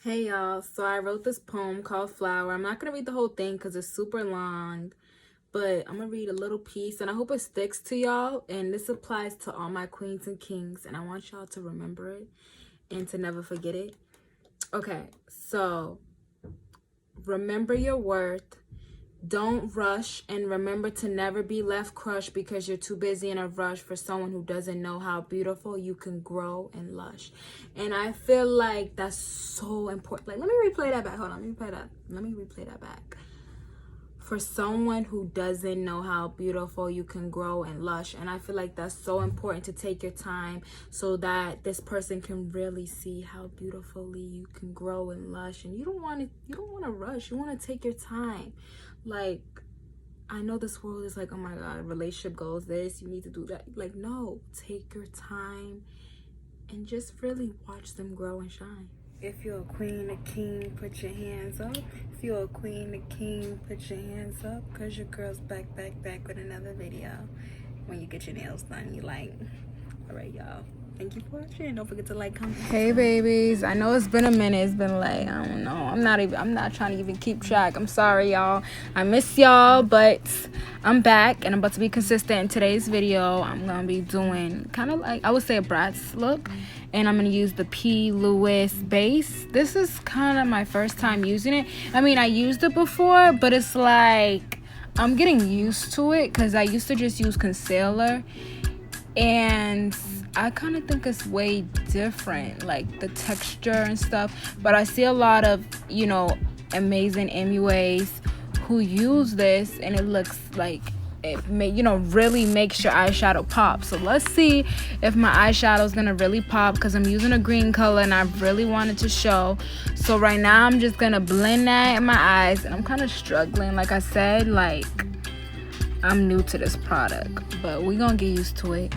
Hey y'all, so I wrote this poem called Flower. I'm not gonna read the whole thing because it's super long, but I'm gonna read a little piece and I hope it sticks to y'all. And this applies to all my queens and kings, and I want y'all to remember it and to never forget it. Okay, so remember your worth. Don't rush, and remember to never be left crushed because you're too busy in a rush for someone who doesn't know how beautiful you can grow and lush. And I feel like that's so important. Like, let me replay that back. Hold on, let me replay that back. For someone who doesn't know how beautiful you can grow and lush. And I feel like that's so important to take your time so that this person can really see how beautifully you can grow and lush. And you don't want to rush. You want to take your time. Like, I know this world is like, oh my god, relationship goals, this, you need to do that. Like, no, take your time and just really watch them grow and shine. If you're a queen, a king, put your hands up. If you're a queen, a king, put your hands up. Cause your girl's back with another video. When you get your nails done, you like, all right, y'all. Thank you for watching. Don't forget to like, comment. Hey babies, I know it's been a minute. It's been like, I don't know. I'm not trying to even keep track. I'm sorry, y'all. I miss y'all, but I'm back and I'm about to be consistent in today's video. I'm gonna be doing kind of like, I would say, a Bratz look. And I'm gonna use the P. Louis base. This is kind of my first time using it. I mean, I used it before, but it's like I'm getting used to it because I used to just use concealer, and I kind of think it's way different, like the texture and stuff. But I see a lot of, you know, amazing MUAs who use this, and it looks like it may, you know, really makes your eyeshadow pop. So let's see if my eyeshadow is gonna really pop, because I'm using a green color and I really wanted to show. So right now I'm just gonna blend that in my eyes, and I'm kind of struggling. Like I said, like, I'm new to this product, but we're gonna get used to it.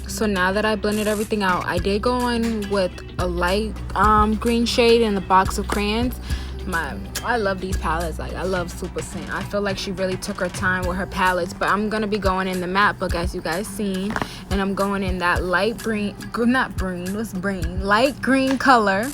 So now that I blended everything out, I did go in with a light green shade in the box of crayons. I love these palettes. Like, I love Supa Cent. I feel like she really took her time with her palettes. But I'm gonna be going in the matte book, as you guys seen, and I'm going in that light green, light green color,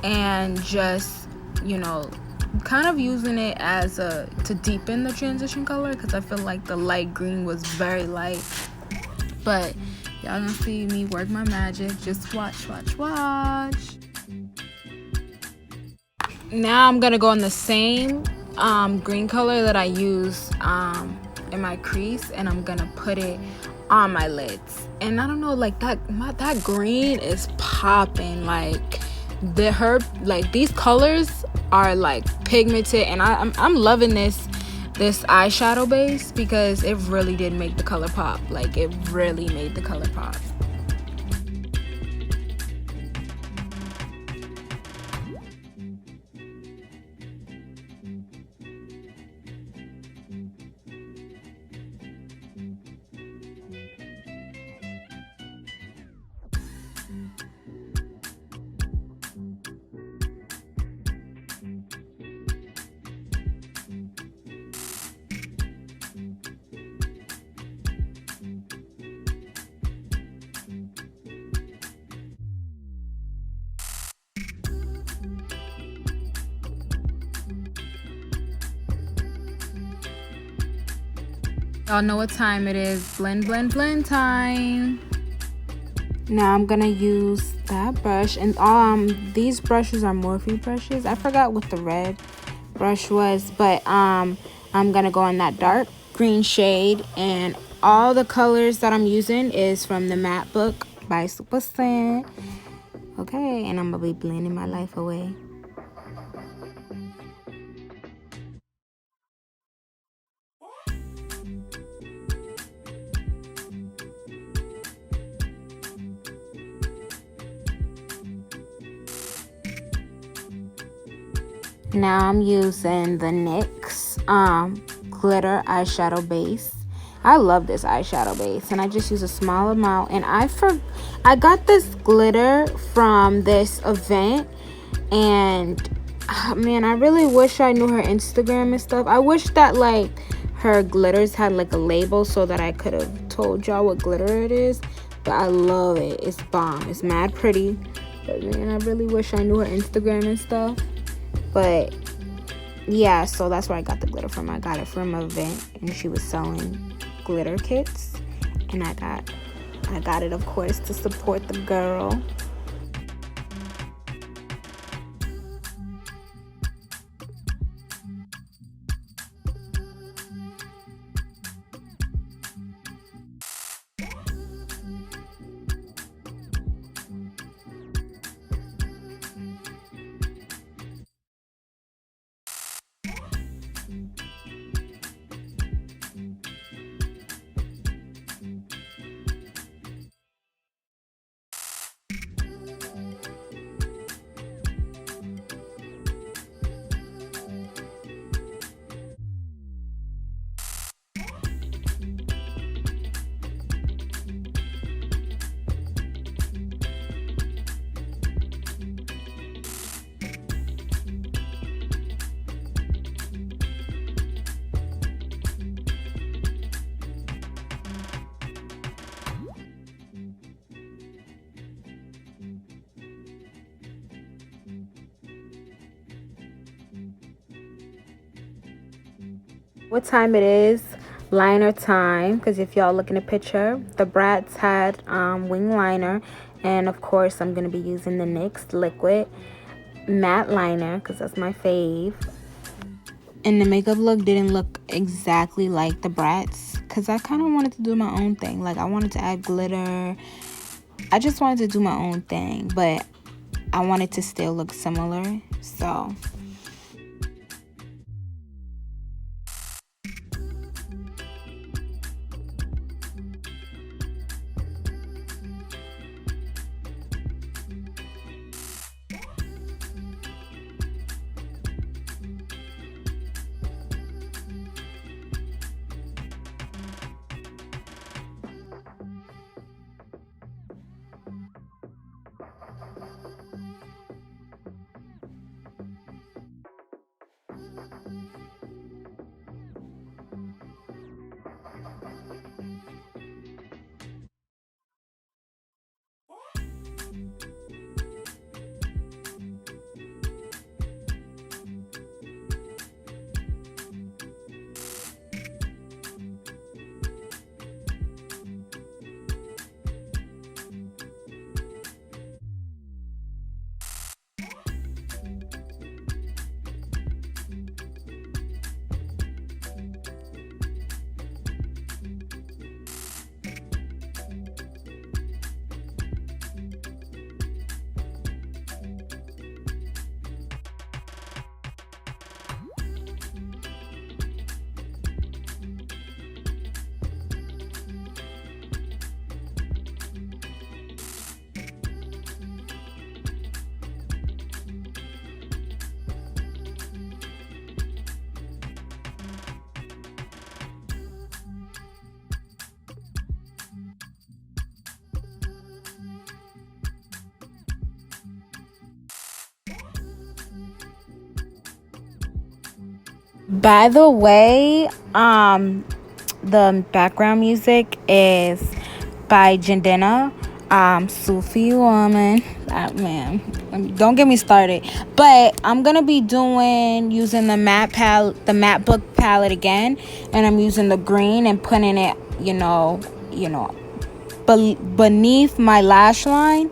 and just, you know, kind of using it as to deepen the transition color, because I feel like the light green was very light. But y'all gonna see me work my magic. Just watch. Now I'm gonna go in the same green color that I use in my crease, and I'm gonna put it on my lids. And I don't know, like, that green is popping. Like, these colors are like pigmented, and I'm loving this eyeshadow base, because it really did make the color pop. Like, it really made the color pop. Y'all know what time it is. Blend time. Now I'm gonna use that brush, and these brushes are Morphe brushes. I forgot what the red brush was, but I'm gonna go in that dark green shade, and all the colors that I'm using is from the matte book by Supa Cent. Okay, and I'm gonna be blending my life away. Now I'm using the NYX glitter eyeshadow base. I love this eyeshadow base, and I just use a small amount. And I got this glitter from this event, and man, I really wish I knew her Instagram and stuff. I wish that like her glitters had like a label so that I could have told y'all what glitter it is. But I love it. It's bomb. It's mad pretty. But man, I really wish I knew her Instagram and stuff. But yeah, so that's where I got the glitter from. I got it from an event, and she was selling glitter kits, and I got it, of course, to support the girl. What time it is? Liner time, because if y'all look in the picture, the Bratz had wing liner, and of course I'm going to be using the NYX liquid matte liner because that's my fave. And the makeup look didn't look exactly like the Bratz because I kind of wanted to do my own thing. Like, I wanted to add glitter. I just wanted to do my own thing, but I wanted to still look similar, so... By the way, the background music is by Jandina, Sufi woman. Man, don't get me started. But I'm gonna be using the matte book palette again, and I'm using the green and putting it, beneath my lash line.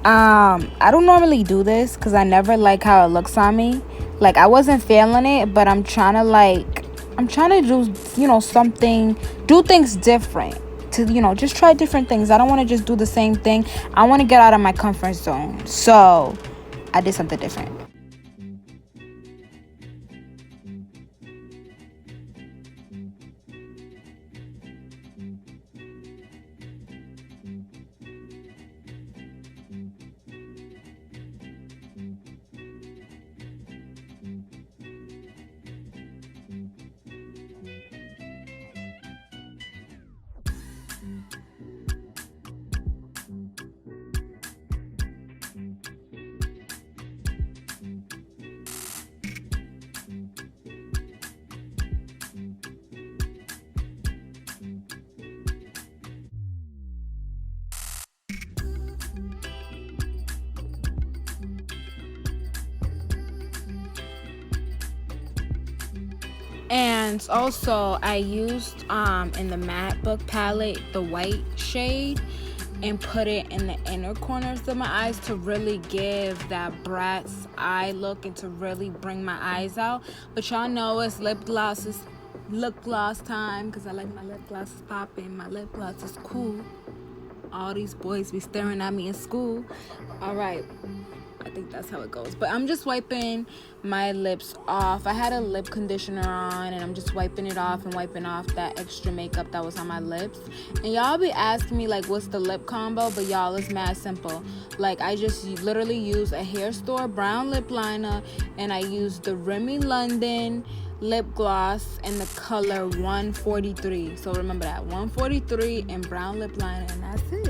I don't normally do this because I never like how it looks on me. Like, I wasn't feeling it, but I'm trying to do, you know, something, do things different, to, you know, just try different things. I don't want to just do the same thing. I want to get out of my comfort zone. So I did something different. And also I used in the matte book palette the white shade and put it in the inner corners of my eyes to really give that Bratz eye look and to really bring my eyes out. But y'all know it's lip gloss time because I like my lip glosses popping. My lip gloss is cool. All these boys be staring at me in school. All right, I think that's how it goes. But I'm just wiping my lips off. I had a lip conditioner on and I'm just wiping it off and wiping off that extra makeup that was on my lips. And y'all be asking me like what's the lip combo, but y'all, it's mad simple. Like, I just literally use a hair store brown lip liner and I use the Remy London lip gloss in the color 143. So remember that, 143 and brown lip liner, and that's it.